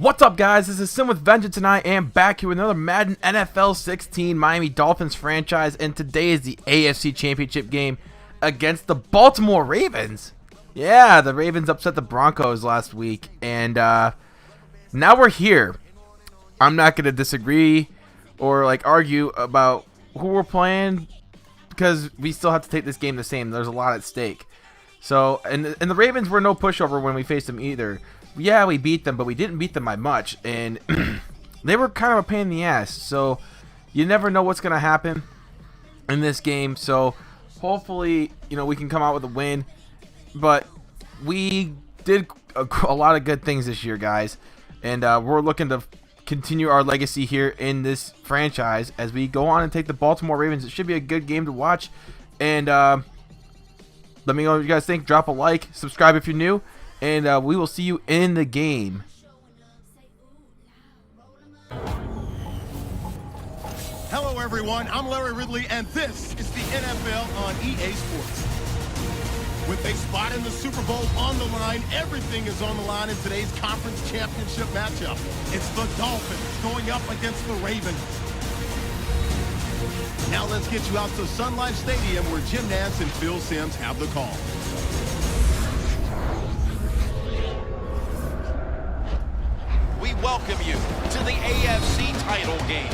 What's up, guys? This is Sim with Vengeance, and I am back here with another Madden NFL 16 Miami Dolphins franchise, and today is the AFC Championship game against the Baltimore Ravens. Yeah, the Ravens upset the Broncos last week, and now we're here. I'm not going to disagree or argue about who we're playing because we still have to take this game the same. There's a lot at stake. So, and the Ravens were no pushover when we faced them either. Yeah, we beat them, but we didn't beat them by much, and they were kind of a pain in the ass. So you never know what's going to happen in this game. So hopefully, we can come out with a win. But we did a lot of good things this year, guys, and we're looking to continue our legacy here in this franchise as we go on and take the Baltimore Ravens. It should be a good game to watch, and let me know what you guys think. Drop a like, subscribe if you're new, and we will see you in the game. Hello, everyone. I'm Larry Ridley, and this is the NFL on EA Sports. With a spot in the Super Bowl on the line, everything is on the line in today's conference championship matchup. It's the Dolphins going up against the Ravens. Now let's get you out to Sun Life Stadium where Jim Nantz and Phil Simms have the call. We welcome you to the AFC title game.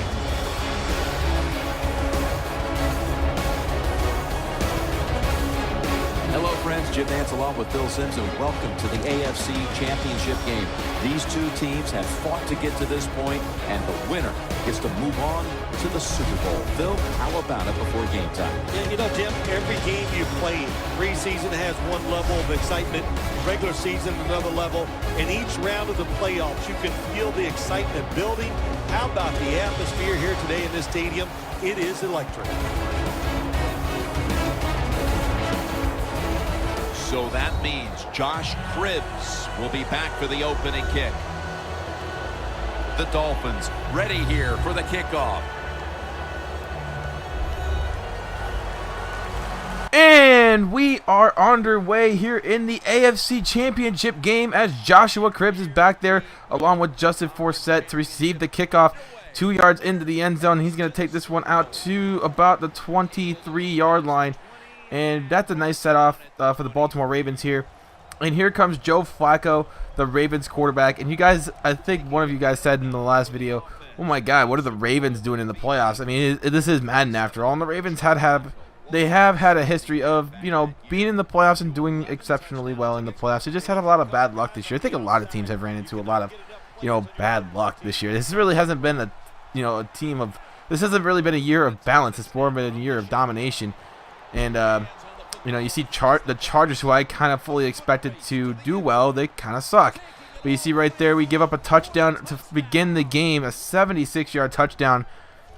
Hello, friends. Jim Nantz along with Phil Simms, and welcome to the AFC Championship game. These two teams have fought to get to this point, and the winner gets to move on to the Super Bowl. Phil, how about it before game time? Yeah, Jim, every game you play, preseason has one level of excitement, regular season another level, and each round of the playoffs, you can feel the excitement building. How about the atmosphere here today in this stadium? It is electric. So that means Josh Cribbs will be back for the opening kick. The Dolphins ready here for the kickoff. And we are underway here in the AFC Championship game as Joshua Cribbs is back there along with Justin Forsett to receive the kickoff 2 yards into the end zone. He's going to take this one out to about the 23-yard line. And that's a nice set-off for the Baltimore Ravens here. And here comes Joe Flacco, the Ravens quarterback. And you guys, I think one of you guys said in the last video, oh my God, what are the Ravens doing in the playoffs? I mean, this is Madden after all. And the Ravens have had a history of, being in the playoffs and doing exceptionally well in the playoffs. They just had a lot of bad luck this year. I think a lot of teams have ran into a lot of, bad luck this year. This really hasn't been this hasn't really been a year of balance. It's more been a year of domination. And, you see the Chargers, who I kind of fully expected to do well, they kind of suck. But you see right there, we give up a touchdown to begin the game, a 76-yard touchdown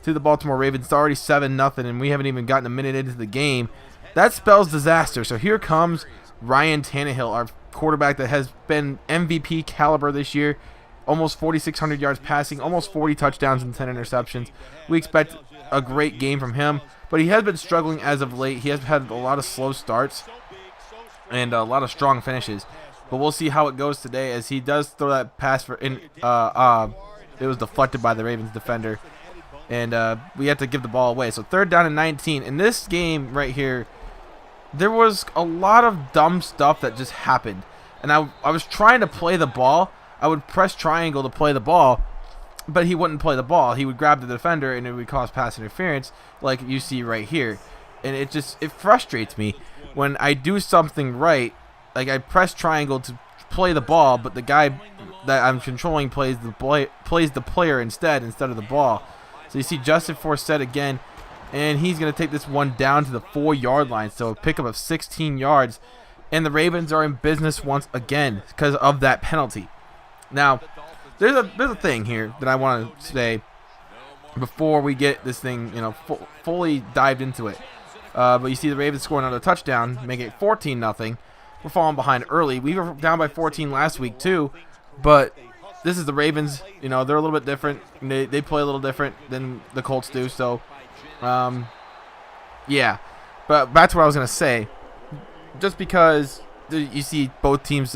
to the Baltimore Ravens. It's already 7-0, and we haven't even gotten a minute into the game. That spells disaster. So here comes Ryan Tannehill, our quarterback that has been MVP caliber this year. Almost 4,600 yards passing, almost 40 touchdowns and 10 interceptions. We expect a great game from him, but he has been struggling as of late. He has had a lot of slow starts and a lot of strong finishes. But we'll see how it goes today as he does throw that pass it was deflected by the Ravens defender, and we have to give the ball away. So 3rd down and 19. In this game right here, there was a lot of dumb stuff that just happened, and I was trying to play the ball. I would press triangle to play the ball, but he wouldn't play the ball. He would grab the defender, and it would cause pass interference like you see right here. And it frustrates me when I do something right, like I press triangle to play the ball, but the guy that I'm controlling plays the player instead of the ball. So you see Justin Forsett again, and he's going to take this one down to the 4-yard line, so a pickup of 16 yards. And the Ravens are in business once again because of that penalty. Now, there's a thing here that I want to say before we get this thing, fully dived into it. But you see the Ravens scoring another touchdown, making it 14-0. We're falling behind early. We were down by 14 last week too, but this is the Ravens. They're a little bit different. They play a little different than the Colts do. So, yeah. But back to what I was gonna say. Just because you see both teams,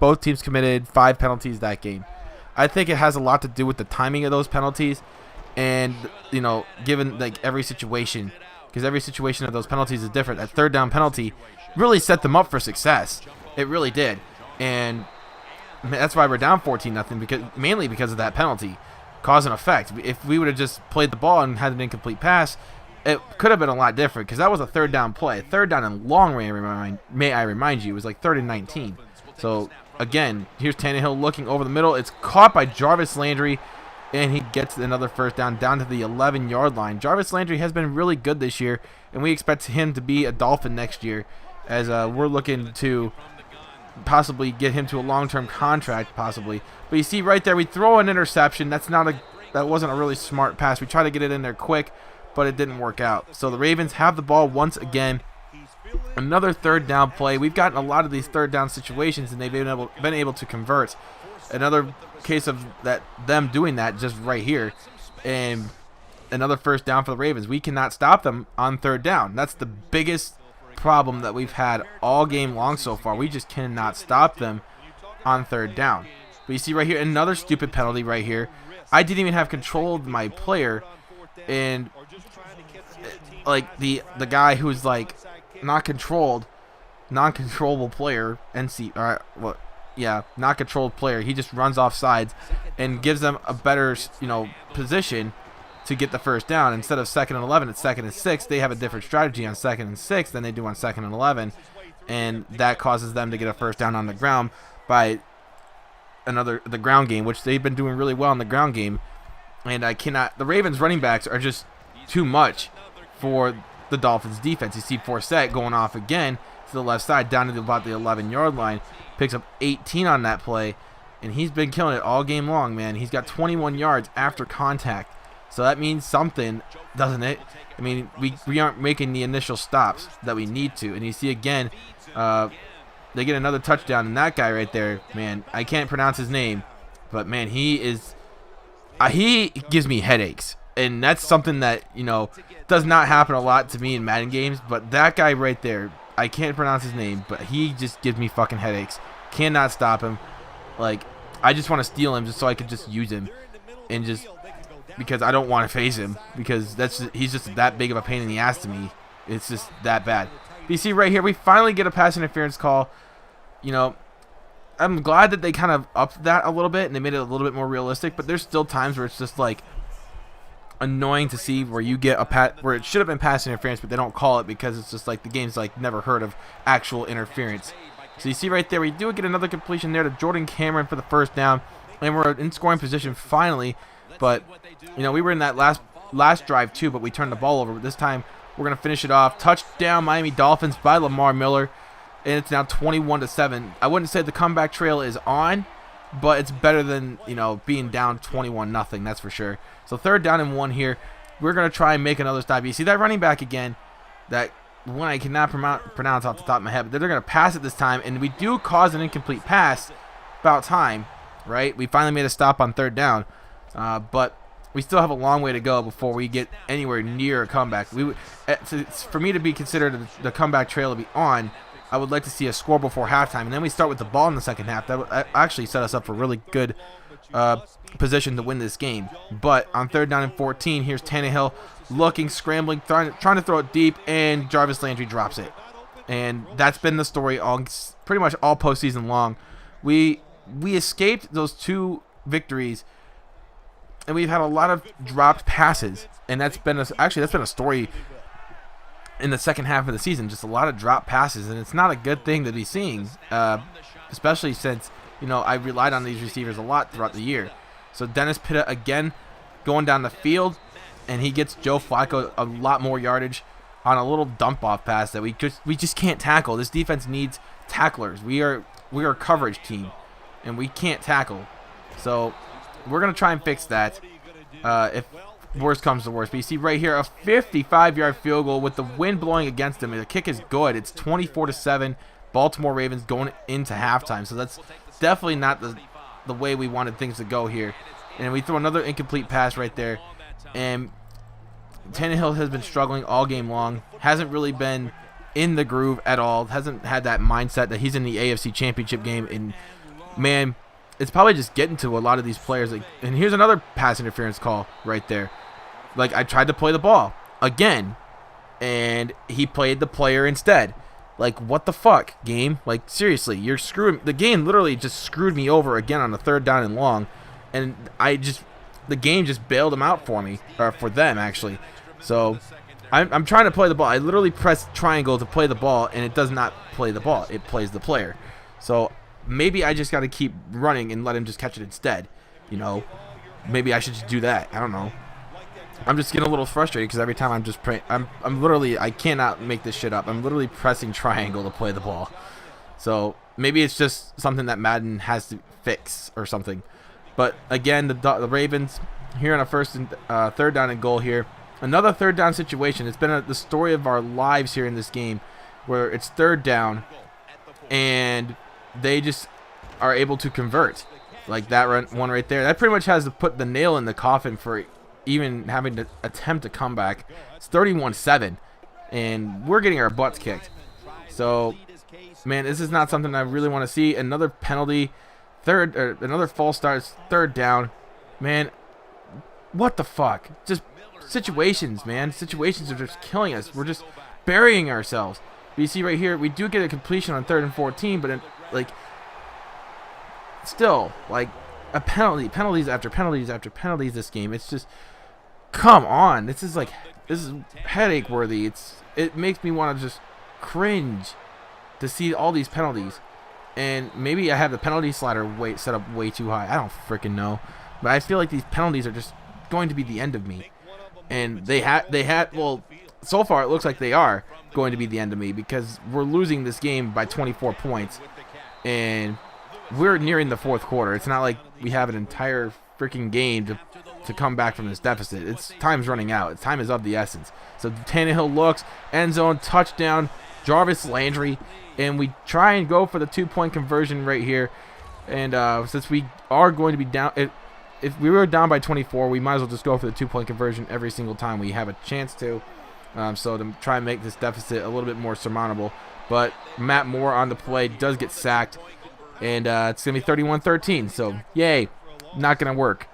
both teams committed 5 penalties that game. I think it has a lot to do with the timing of those penalties, and given like every situation, because every situation of those penalties is different. That third down penalty really set them up for success. It really did, and that's why we're down 14-0 mainly because of that penalty, cause and effect. If we would have just played the ball and had an incomplete pass, it could have been a lot different, because that was a third down play. Third down and long, may I remind you, it was like 3rd and 19. So again, here's Tannehill looking over the middle. It's caught by Jarvis Landry, and he gets another first down to the 11-yard line. Jarvis Landry has been really good this year, and we expect him to be a Dolphin next year, as we're looking to possibly get him to a long-term contract, possibly. But you see right there, we throw an interception. That wasn't a really smart pass. We tried to get it in there quick, but it didn't work out. So the Ravens have the ball once again. Another third down play. We've gotten a lot of these third down situations, and they've been able to convert. Another case of them doing that just right here, and another first down for the Ravens. We cannot stop them on third down. That's the biggest problem that we've had all game long so far. We just cannot stop them on third down. But you see right here, another stupid penalty right here. I didn't even have control of my player, and like the guy who's like non-controllable player, not controlled player, he just runs off sides and gives them a better position to get the first down. Instead of 2nd and 11, it's 2nd and 6. They have a different strategy on 2nd and 6 than they do on 2nd and 11, and that causes them to get a first down on the ground by the ground game, which they've been doing really well in the ground game. And the Ravens running backs are just too much for the Dolphins defense. You see Forsett going off again to the left side down to about the 11-yard line, picks up 18 on that play, and he's been killing it all game long, man. He's got 21 yards after contact. So that means something, doesn't it? I mean, we aren't making the initial stops that we need to. And you see again, they get another touchdown, and that guy right there, man, I can't pronounce his name, but man, he gives me headaches. And that's something that, does not happen a lot to me in Madden games, but that guy right there, I can't pronounce his name, but he just gives me fucking headaches. Cannot stop him. Like, I just want to steal him just so I could just use him, and just because I don't want to face him, because he's just that big of a pain in the ass to me. It's just that bad. But you see right here, we finally get a pass interference call. I'm glad that they kind of upped that a little bit and they made it a little bit more realistic, but there's still times where it's just like annoying to see where you get where it should have been pass interference, but they don't call it because it's just like the game's like never heard of actual interference. So you see right there, we do get another completion there to Jordan Cameron for the first down, and we're in scoring position finally. But we were in that last drive too, but we turned the ball over. But this time we're gonna finish it off. Touchdown Miami Dolphins by Lamar Miller, and it's now 21-7. I wouldn't say the comeback trail is on, but it's better than being down 21-0. That's for sure. So 3rd down and 1 here. We're gonna try and make another stop. You see that running back again? That one I cannot pronounce off the top of my head, but they're gonna pass it this time, and we do cause an incomplete pass. About time, right? We finally made a stop on 3rd down. But we still have a long way to go before we get anywhere near a comeback. For me to be considered the comeback trail to be on, I would like to see a score before halftime, and then we start with the ball in the second half. That would actually set us up for really good position to win this game. But on 3rd down and 14, here's Tannehill looking, scrambling, trying to throw it deep, and Jarvis Landry drops it. And that's been the story pretty much all postseason long. We escaped those 2 victories, and we've had a lot of dropped passes, and that's been a story in the second half of the season. Just a lot of dropped passes, and it's not a good thing to be seeing, especially since I relied on these receivers a lot throughout the year. So Dennis Pitta again going down the field, and he gets Joe Flacco a lot more yardage on a little dump off pass that we just can't tackle. This defense needs tacklers. We are a coverage team, and we can't tackle. So we're going to try and fix that if worst comes to worst. But you see right here, a 55-yard field goal with the wind blowing against him. The kick is good. It's 24-7. Baltimore Ravens going into halftime. So that's definitely not the way we wanted things to go here. And we throw another incomplete pass right there. And Tannehill has been struggling all game long. Hasn't really been in the groove at all. Hasn't had that mindset that he's in the AFC Championship game. And, man, it's probably just getting to a lot of these players. Like, and here's another pass interference call right there. Like, I tried to play the ball again, and he played the player instead. Like, what the fuck, game? Like, seriously, you're screwing. The game literally just screwed me over again on a 3rd down and long, and the game just bailed him out for me, or for them actually. So I'm trying to play the ball. I literally press triangle to play the ball, and it does not play the ball. It plays the player. So maybe I just got to keep running and let him just catch it instead. You know, maybe I should just do that. I don't know. I'm just getting a little frustrated because every time I'm literally, I cannot make this shit up. I'm literally pressing triangle to play the ball. So maybe it's just something that Madden has to fix or something. But again, the Ravens here on a 1st and 3rd down and goal here. Another 3rd down situation. It's been the story of our lives here in this game, where it's 3rd down and they just are able to convert. Like that one right there. That pretty much has to put the nail in the coffin for even having to attempt a comeback. It's 31-7, and we're getting our butts kicked. So, man, this is not something I really want to see. Another penalty, another false start, 3rd down. Man, what the fuck? Just situations, man. Situations are just killing us. We're just burying ourselves. But you see right here, we do get a completion on 3rd and 14, but like, still, like, a penalties after penalties after penalties this game. It's just, come on. This is headache worthy. It makes me want to just cringe to see all these penalties. And maybe I have the penalty slider set up way too high. I don't freaking know. But I feel like these penalties are just going to be the end of me. And well, so far it looks like they are going to be the end of me, because we're losing this game by 24 points. And we're nearing the 4th quarter. It's not like we have an entire freaking game to come back from this deficit. Time's running out. Time is of the essence. So Tannehill looks, end zone, touchdown, Jarvis Landry, and we try and go for the 2-point conversion right here. And since we are going to be down, if we were down by 24, we might as well just go for the 2-point conversion every single time we have a chance to. So to try and make this deficit a little bit more surmountable. But Matt Moore on the play does get sacked. And it's going to be 31-13. So, yay. Not going to work.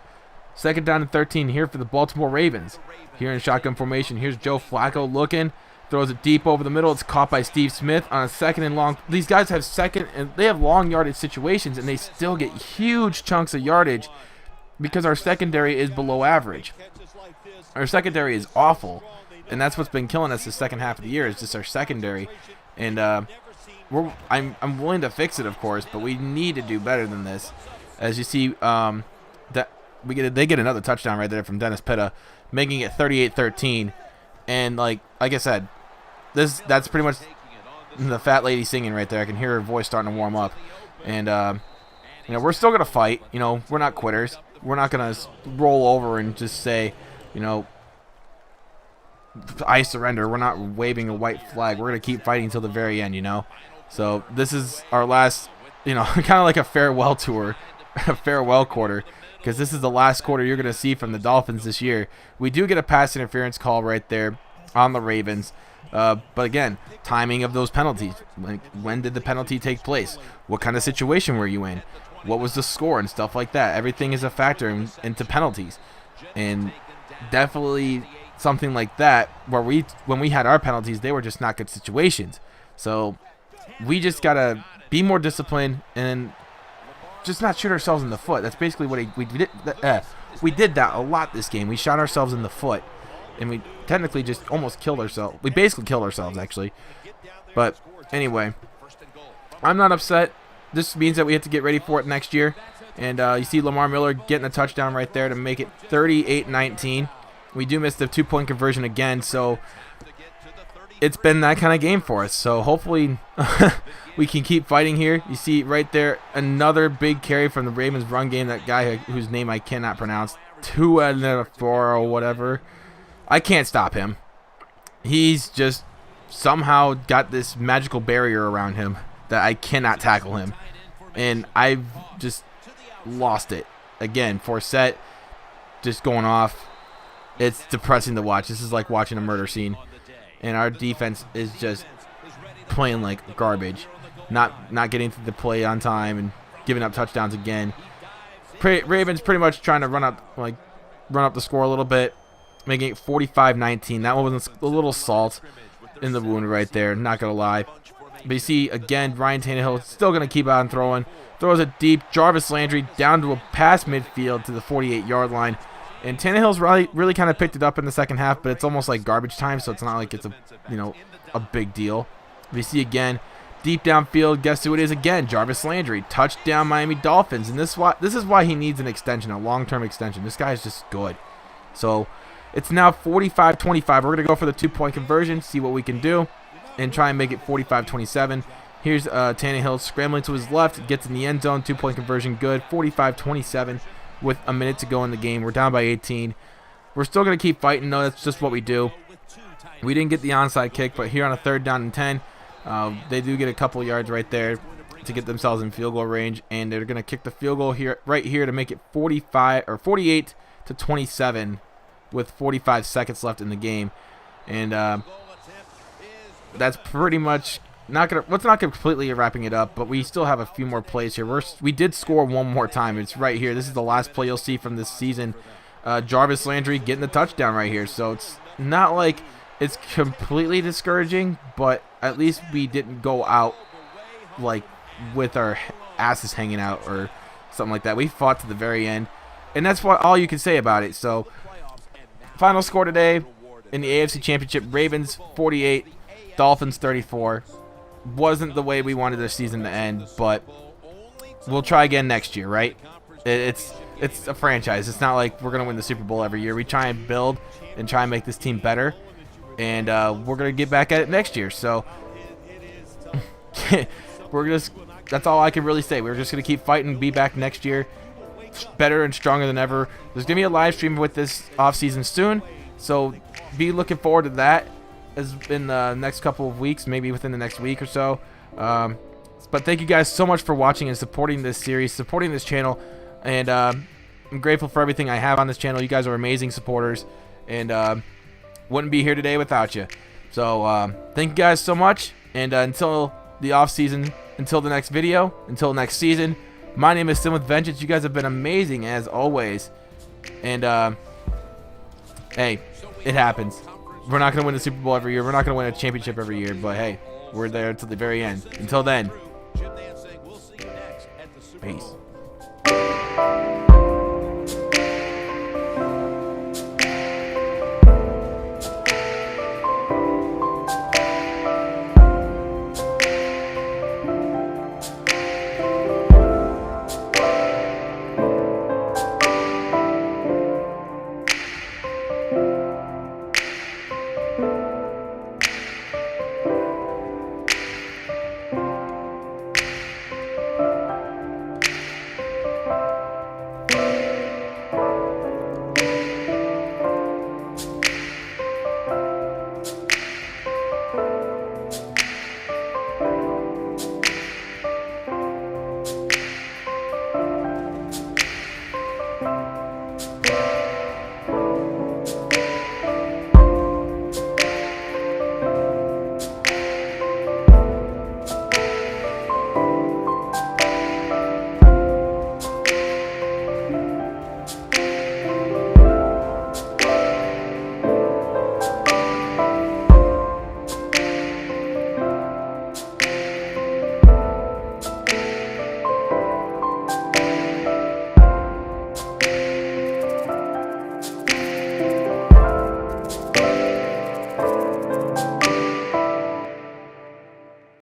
2nd down and 13 here for the Baltimore Ravens. Here in shotgun formation. Here's Joe Flacco looking. Throws it deep over the middle. It's caught by Steve Smith on a 2nd and long. These guys have they have long yardage situations, and they still get huge chunks of yardage because our secondary is below average. Our secondary is awful. And that's what's been killing us the second half of the year, is just our secondary. And I'm willing to fix it, of course, but we need to do better than this. As you see, they get another touchdown right there from Dennis Pitta, making it 38-13. And like I said, that's pretty much the fat lady singing right there. I can hear her voice starting to warm up. And we're still gonna fight. We're not quitters. We're not gonna roll over and just say, I surrender. We're not waving a white flag. We're going to keep fighting until the very end, So this is our last, kind of like a farewell tour, a farewell quarter, because this is the last quarter you're going to see from the Dolphins this year. We do get a pass interference call right there on the Ravens. But again, timing of those penalties. When did the penalty take place? What kind of situation were you in? What was the score and stuff like that? Everything is a factor into penalties. And definitely something like that, where when we had our penalties, they were just not good situations. So we just gotta be more disciplined and just not shoot ourselves in the foot. That's basically what we did. We did that a lot this game. We shot ourselves in the foot, and we technically just almost killed ourselves. We basically killed ourselves, actually. But anyway, I'm not upset. This means that we have to get ready for it next year. And you see Lamar Miller getting a touchdown right there to make it 38-19. We do miss the 2-point conversion again, so it's been that kind of game for us. So hopefully we can keep fighting here. You see right there, another big carry from the Ravens run game. That guy whose name I cannot pronounce, Suh or whatever. I can't stop him. He's just somehow got this magical barrier around him that I cannot tackle him. And I've just lost it. Again, Forsett just going off. It's depressing to watch. This is like watching a murder scene. And our defense is just playing like garbage. Not getting to the play on time and giving up touchdowns again. Ravens pretty much trying to run up the score a little bit, making it 45-19. That one was a little salt in the wound right there, not going to lie. But you see, again, Ryan Tannehill still going to keep on throwing. Throws it deep. Jarvis Landry down to a pass midfield to the 48-yard line. And Tannehill's really kind of picked it up in the second half, but it's almost like garbage time, so it's not like it's a big deal. We see again, deep downfield, guess who it is again? Jarvis Landry. Touchdown Miami Dolphins. And this is why he needs an extension, a long-term extension. This guy is just good. So it's now 45-25. We're going to go for the 2-point conversion, see what we can do, and try and make it 45-27. Here's Tannehill scrambling to his left, gets in the end zone, 2-point conversion, good, 45-27 with a minute to go in the game. We're down by 18. We're still going to keep fighting, though. That's just what we do. We didn't get the onside kick, but here on a 3rd down and 10, they do get a couple yards right there to get themselves in field goal range, and they're going to kick the field goal right here to make it 48-27 with 45 seconds left in the game. And that's pretty much let's not completely wrapping it up, but we still have a few more plays here. We did score one more time. It's right here. This is the last play you'll see from this season. Jarvis Landry getting the touchdown right here. So it's not like it's completely discouraging, but at least we didn't go out like with our asses hanging out or something like that. We fought to the very end, and that's all you can say about it. So final score today in the AFC Championship: Ravens 48, Dolphins 34. Wasn't the way we wanted the season to end, but we'll try again next year, right? It's a franchise. It's not like we're going to win the Super Bowl every year. We try and build and try and make this team better, and we're going to get back at it next year. So that's all I can really say. We're just going to keep fighting, be back next year better and stronger than ever. There's going to be a live stream with this offseason soon, so be looking forward to that in the next couple of weeks, maybe within the next week or so. But thank you guys so much for watching and supporting this series, supporting this channel, and I'm grateful for everything I have on this channel. You guys are amazing supporters, and wouldn't be here today without you. So thank you guys so much, and until the off season, until the next video, until next season, my name is Suh with Vengeance. You guys have been amazing as always, and hey, it happens. We're not going to win the Super Bowl every year. We're not going to win a championship every year. But, hey, we're there until the very end. Until then, peace.